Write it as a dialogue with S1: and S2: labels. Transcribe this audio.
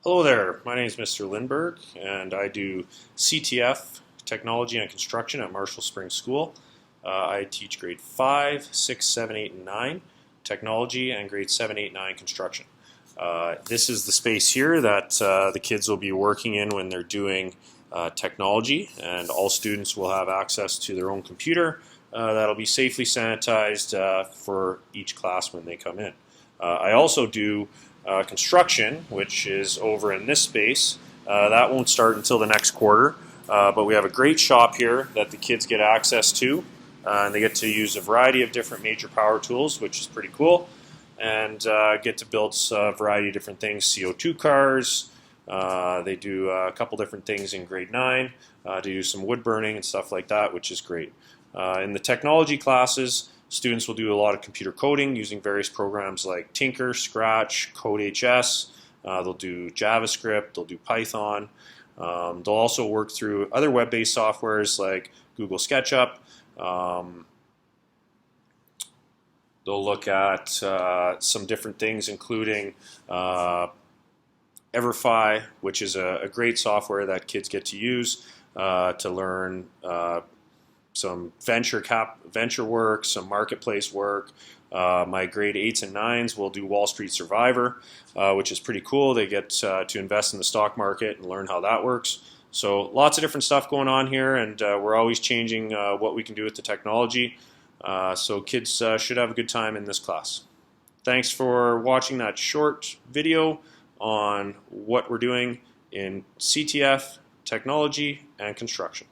S1: Hello there, my name is Mr. Lindberg and I do CTF, Technology and Construction at Marshall Springs School. I teach grade 5, 6, 7, 8, and 9 Technology and grade 7, 8, 9 Construction. This is the space here that the kids will be working in when they're doing technology, and all students will have access to their own computer that'll be safely sanitized for each class when they come in. I also do construction, which is over in this space. That won't start until the next quarter, but we have a great shop here that the kids get access to, and they get to use a variety of different major power tools, which is pretty cool, and get to build a variety of different things, CO2 cars. They do a couple different things in grade 9 to do some wood burning and stuff like that, which is great. In the technology classes, students will do a lot of computer coding using various programs like Tinker, Scratch, CodeHS. They'll do JavaScript, they'll do Python. They'll also work through other web-based softwares like Google SketchUp. They'll look at some different things, including Everfi, which is a great software that kids get to use to learn some venture work, some marketplace work. My grade 8s and 9s will do Wall Street Survivor, which is pretty cool. They get to invest in the stock market and learn how that works. So lots of different stuff going on here, and we're always changing what we can do with the technology. So kids should have a good time in this class. Thanks for watching that short video on what we're doing in CTF, technology, and construction.